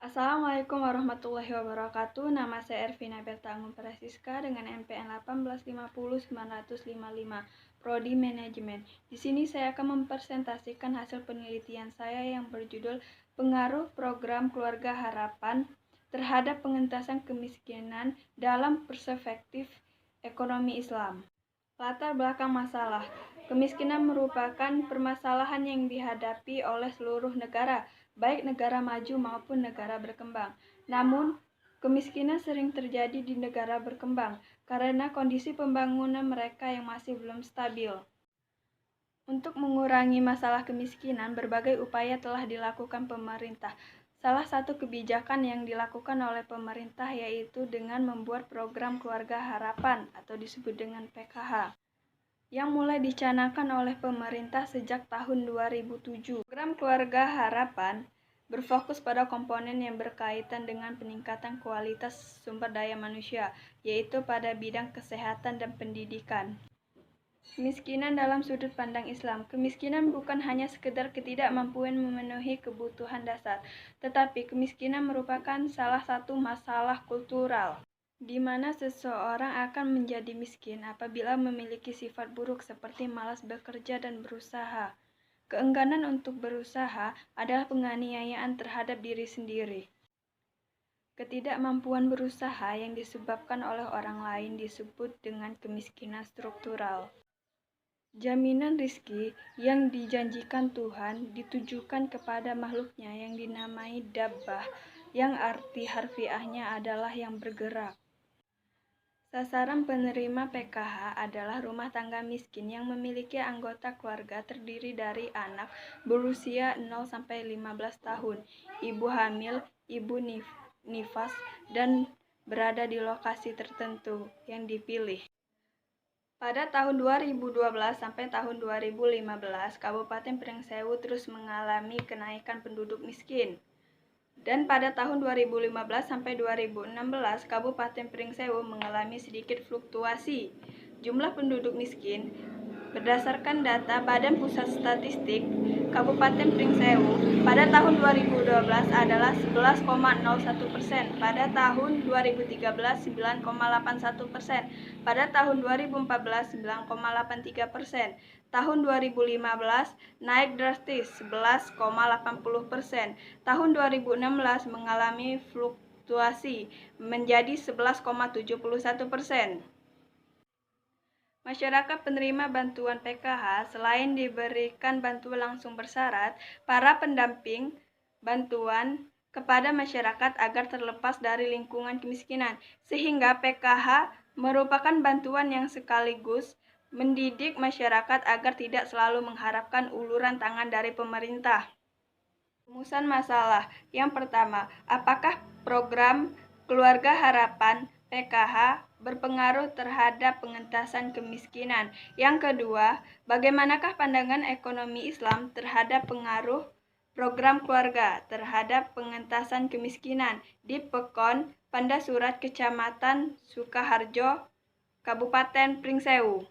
Assalamualaikum warahmatullahi wabarakatuh. Nama saya Ervina Berta Anggun Prasiska dengan NPM 1850955, Prodi Manajemen. Di sini saya akan mempresentasikan hasil penelitian saya yang berjudul Pengaruh Program Keluarga Harapan terhadap Pengentasan Kemiskinan dalam Perspektif Ekonomi Islam. Latar belakang masalah. Kemiskinan merupakan permasalahan yang dihadapi oleh seluruh negara, baik negara maju maupun negara berkembang. Namun, kemiskinan sering terjadi di negara berkembang karena kondisi pembangunan mereka yang masih belum stabil. Untuk mengurangi masalah kemiskinan, berbagai upaya telah dilakukan pemerintah. Salah satu kebijakan yang dilakukan oleh pemerintah yaitu dengan membuat program Keluarga Harapan atau disebut dengan PKH yang mulai dicanangkan oleh pemerintah sejak tahun 2007. Program Keluarga Harapan berfokus pada komponen yang berkaitan dengan peningkatan kualitas sumber daya manusia, yaitu pada bidang kesehatan dan pendidikan. Kemiskinan dalam sudut pandang Islam. Kemiskinan bukan hanya sekedar ketidakmampuan memenuhi kebutuhan dasar, tetapi kemiskinan merupakan salah satu masalah kultural, di mana seseorang akan menjadi miskin apabila memiliki sifat buruk seperti malas bekerja dan berusaha. Keengganan untuk berusaha adalah penganiayaan terhadap diri sendiri. Ketidakmampuan berusaha yang disebabkan oleh orang lain disebut dengan kemiskinan struktural. Jaminan rizki yang dijanjikan Tuhan ditujukan kepada makhluknya yang dinamai dabbah, yang arti harfiahnya adalah yang bergerak. Sasaran penerima PKH adalah rumah tangga miskin yang memiliki anggota keluarga terdiri dari anak berusia 0-15 tahun, ibu hamil, ibu nifas, dan berada di lokasi tertentu yang dipilih. Pada tahun 2012 sampai tahun 2015, Kabupaten Pringsewu terus mengalami kenaikan penduduk miskin. Dan pada tahun 2015 sampai 2016, Kabupaten Pringsewu mengalami sedikit fluktuasi jumlah penduduk miskin. Berdasarkan data Badan Pusat Statistik, Kabupaten Pringsewu pada tahun 2012 adalah 11,01%, pada tahun 2013 9,81%, pada tahun 2014 9,83%, tahun 2015 naik drastis 11,80%, tahun 2016 mengalami fluktuasi menjadi 11,71%. Masyarakat penerima bantuan PKH selain diberikan bantuan langsung bersyarat, para pendamping bantuan kepada masyarakat agar terlepas dari lingkungan kemiskinan, sehingga PKH merupakan bantuan yang sekaligus mendidik masyarakat agar tidak selalu mengharapkan uluran tangan dari pemerintah. Rumusan masalah. Yang pertama, apakah program Keluarga Harapan PKH berpengaruh terhadap pengentasan kemiskinan? Yang kedua, bagaimanakah pandangan ekonomi Islam terhadap pengaruh program keluarga terhadap pengentasan kemiskinan di Pekon, Pandasurat, Kecamatan Sukaharjo, Kabupaten Pringsewu?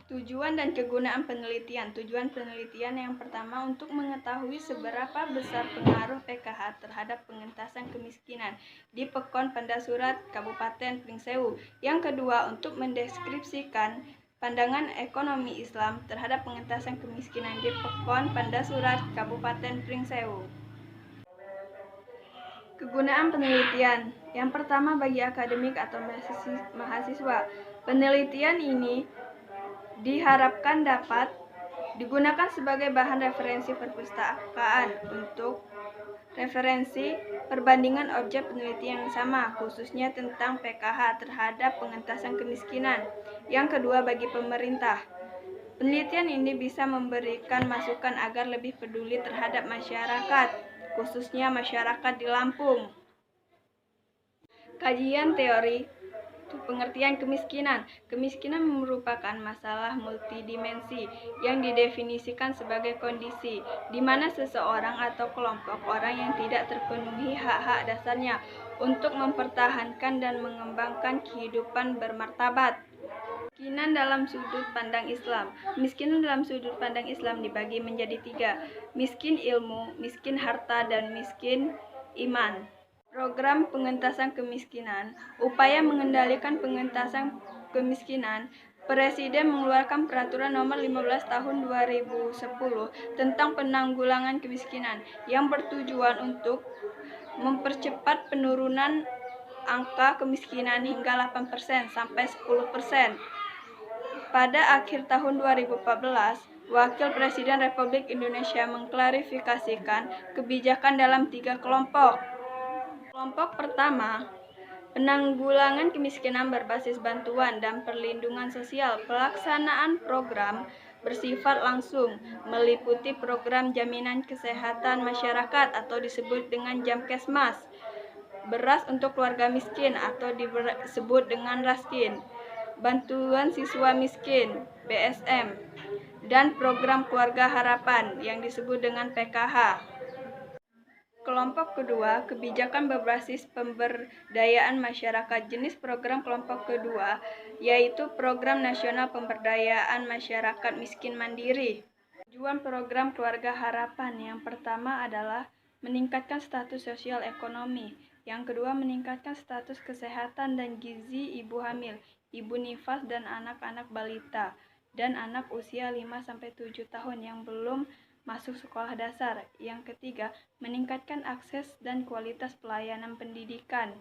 Tujuan dan kegunaan penelitian. Tujuan penelitian yang pertama untuk mengetahui seberapa besar pengaruh PKH terhadap pengentasan kemiskinan di Pekon Pandasurat Kabupaten Pringsewu. Yang kedua untuk mendeskripsikan pandangan ekonomi Islam terhadap pengentasan kemiskinan di Pekon Pandasurat Kabupaten Pringsewu. Kegunaan penelitian. Yang pertama bagi akademik atau mahasiswa. Penelitian ini diharapkan dapat digunakan sebagai bahan referensi perpustakaan untuk referensi perbandingan objek penelitian yang sama, khususnya tentang PKH terhadap pengentasan kemiskinan. Yang kedua bagi pemerintah. Penelitian ini bisa memberikan masukan agar lebih peduli terhadap masyarakat, khususnya masyarakat di Lampung. Kajian teori pengertian kemiskinan. Kemiskinan merupakan masalah multidimensi yang didefinisikan sebagai kondisi di mana seseorang atau kelompok orang yang tidak terpenuhi hak-hak dasarnya untuk mempertahankan dan mengembangkan kehidupan bermartabat. Kemiskinan dalam sudut pandang Islam. Kemiskinan dalam sudut pandang Islam dibagi menjadi 3, miskin ilmu, miskin harta, dan miskin iman. Program pengentasan kemiskinan. Upaya mengendalikan pengentasan kemiskinan. Presiden mengeluarkan Peraturan Nomor 15 Tahun 2010 tentang penanggulangan kemiskinan yang bertujuan untuk mempercepat penurunan angka kemiskinan hingga 8% sampai 10%. Pada akhir tahun 2014, Wakil Presiden Republik Indonesia mengklarifikasikan kebijakan dalam 3 kelompok. Kelompok pertama, penanggulangan kemiskinan berbasis bantuan dan perlindungan sosial. Pelaksanaan program bersifat langsung, meliputi program jaminan kesehatan masyarakat atau disebut dengan Jamkesmas, beras untuk keluarga miskin atau disebut dengan Raskin, bantuan siswa miskin (BSM), dan program keluarga harapan yang disebut dengan PKH. Kelompok kedua, kebijakan berbasis pemberdayaan masyarakat. Jenis program kelompok kedua yaitu Program Nasional Pemberdayaan Masyarakat Miskin Mandiri. Tujuan program keluarga harapan yang pertama adalah meningkatkan status sosial ekonomi. Yang kedua, meningkatkan status kesehatan dan gizi ibu hamil, ibu nifas dan anak-anak balita, dan anak usia 5-7 tahun yang belum masuk sekolah dasar. Yang ketiga, meningkatkan akses dan kualitas pelayanan pendidikan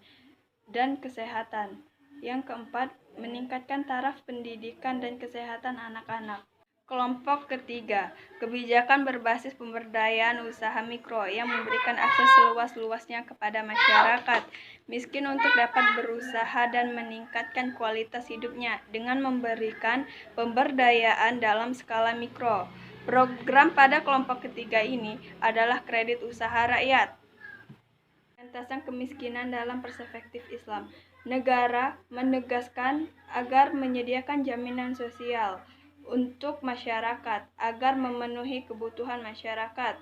dan kesehatan. Yang keempat, meningkatkan taraf pendidikan dan kesehatan anak-anak. Kelompok ketiga, kebijakan berbasis pemberdayaan usaha mikro yang memberikan akses seluas-luasnya kepada masyarakat miskin untuk dapat berusaha dan meningkatkan kualitas hidupnya dengan memberikan pemberdayaan dalam skala mikro. Program pada kelompok ketiga ini adalah kredit usaha rakyat. Pengentasan kemiskinan dalam perspektif Islam. Negara menegaskan agar menyediakan jaminan sosial untuk masyarakat agar memenuhi kebutuhan masyarakat.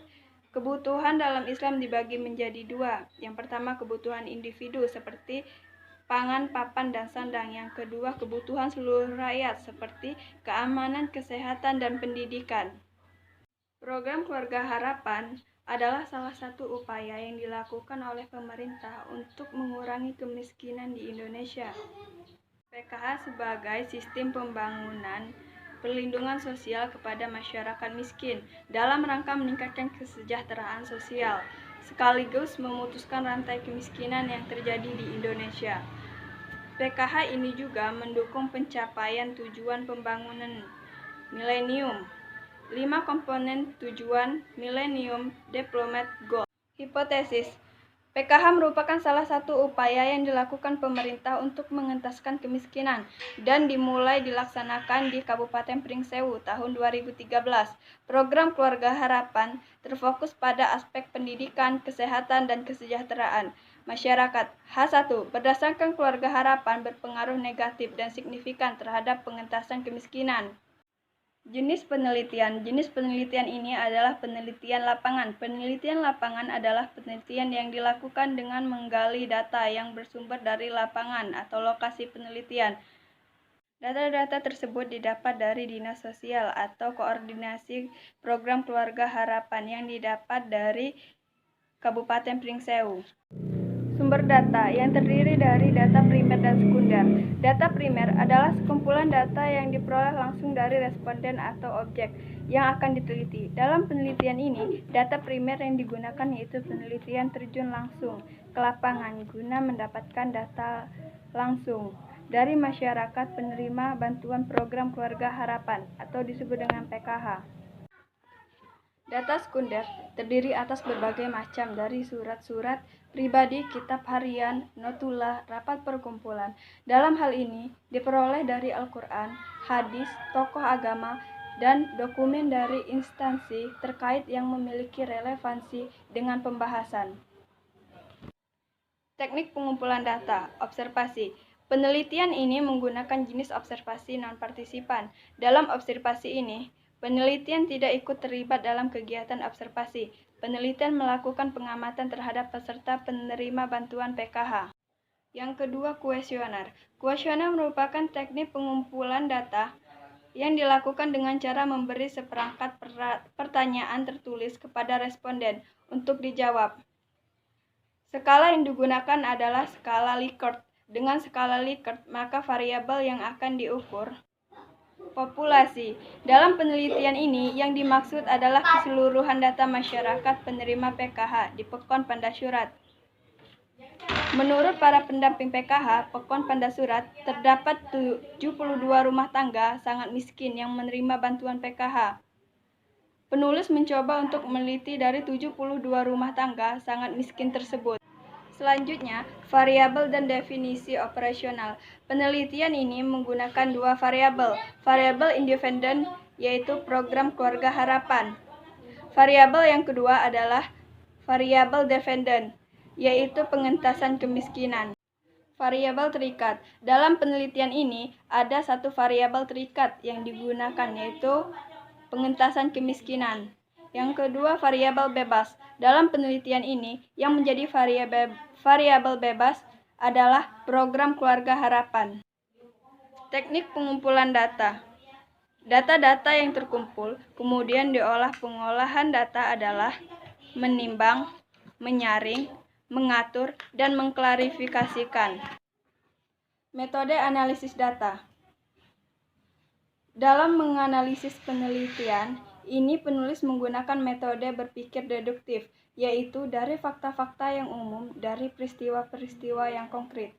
Kebutuhan dalam Islam dibagi menjadi 2. Yang pertama, kebutuhan individu seperti pangan, papan, dan sandang. Yang kedua, kebutuhan seluruh rakyat seperti keamanan, kesehatan, dan pendidikan. Program Keluarga Harapan adalah salah satu upaya yang dilakukan oleh pemerintah untuk mengurangi kemiskinan di Indonesia. PKH sebagai sistem pembangunan perlindungan sosial kepada masyarakat miskin dalam rangka meningkatkan kesejahteraan sosial, sekaligus memutuskan rantai kemiskinan yang terjadi di Indonesia. PKH ini juga mendukung pencapaian tujuan pembangunan milenium. 5 komponen tujuan Millennium Development Goals. Hipotesis, PKH merupakan salah satu upaya yang dilakukan pemerintah untuk mengentaskan kemiskinan dan dimulai dilaksanakan di Kabupaten Pringsewu tahun 2013. Program Keluarga Harapan terfokus pada aspek pendidikan, kesehatan, dan kesejahteraan masyarakat. H1. Berdasarkan Keluarga Harapan berpengaruh negatif dan signifikan terhadap pengentasan kemiskinan. Jenis penelitian. Jenis penelitian ini adalah penelitian lapangan. Penelitian lapangan adalah penelitian yang dilakukan dengan menggali data yang bersumber dari lapangan atau lokasi penelitian. Data-data tersebut didapat dari Dinas Sosial atau Koordinasi Program Keluarga Harapan yang didapat dari Kabupaten Pringsewu. Sumber data yang terdiri dari data primer dan sekunder. Data primer adalah sekumpulan data yang diperoleh langsung dari responden atau objek yang akan diteliti. Dalam penelitian ini, data primer yang digunakan yaitu penelitian terjun langsung ke lapangan guna mendapatkan data langsung dari masyarakat penerima bantuan program Keluarga Harapan atau disebut dengan PKH. Data sekunder terdiri atas berbagai macam dari surat-surat pribadi, kitab harian, notula, rapat perkumpulan. Dalam hal ini diperoleh dari Al-Quran, hadis, tokoh agama, dan dokumen dari instansi terkait yang memiliki relevansi dengan pembahasan. Teknik pengumpulan data, observasi. Penelitian ini menggunakan jenis observasi non-partisipan. Dalam observasi ini, penelitian tidak ikut terlibat dalam kegiatan observasi. Penelitian melakukan pengamatan terhadap peserta penerima bantuan PKH. Yang kedua, kuesioner. Kuesioner merupakan teknik pengumpulan data yang dilakukan dengan cara memberi seperangkat pertanyaan tertulis kepada responden untuk dijawab. Skala yang digunakan adalah skala Likert. Dengan skala Likert, maka variabel yang akan diukur populasi. Dalam penelitian ini, yang dimaksud adalah keseluruhan data masyarakat penerima PKH di Pekon Pandasurat. Menurut para pendamping PKH, Pekon Pandasurat, terdapat 72 rumah tangga sangat miskin yang menerima bantuan PKH. Penulis mencoba untuk meneliti dari 72 rumah tangga sangat miskin tersebut. Selanjutnya, variabel dan definisi operasional. Penelitian ini menggunakan dua variabel. Variabel independen, yaitu program keluarga harapan. Variabel yang kedua adalah variabel dependen, yaitu pengentasan kemiskinan. Variabel terikat. Dalam penelitian ini, ada satu variabel terikat yang digunakan, yaitu pengentasan kemiskinan. Yang kedua, variabel bebas. Dalam penelitian ini, yang menjadi variabel bebas adalah program keluarga harapan. Teknik pengumpulan data. Data-data yang terkumpul kemudian diolah. Pengolahan data adalah menimbang, menyaring, mengatur, dan mengklarifikasikan. Metode analisis data. Dalam menganalisis penelitian, ini penulis menggunakan metode berpikir deduktif, yaitu dari fakta-fakta yang umum dari peristiwa-peristiwa yang konkret.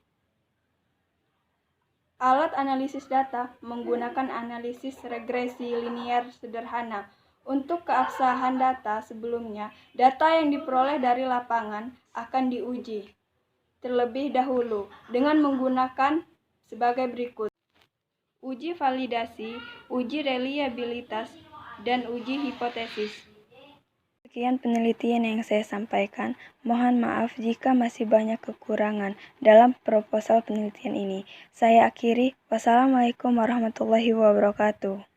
Alat analisis data menggunakan analisis regresi linier sederhana. Untuk keabsahan data sebelumnya, data yang diperoleh dari lapangan akan diuji terlebih dahulu dengan menggunakan sebagai berikut: uji validasi, uji reliabilitas, dan uji hipotesis. Sekian penelitian yang saya sampaikan. Mohon maaf jika masih banyak kekurangan dalam proposal penelitian ini. Saya akhiri. Wassalamualaikum warahmatullahi wabarakatuh.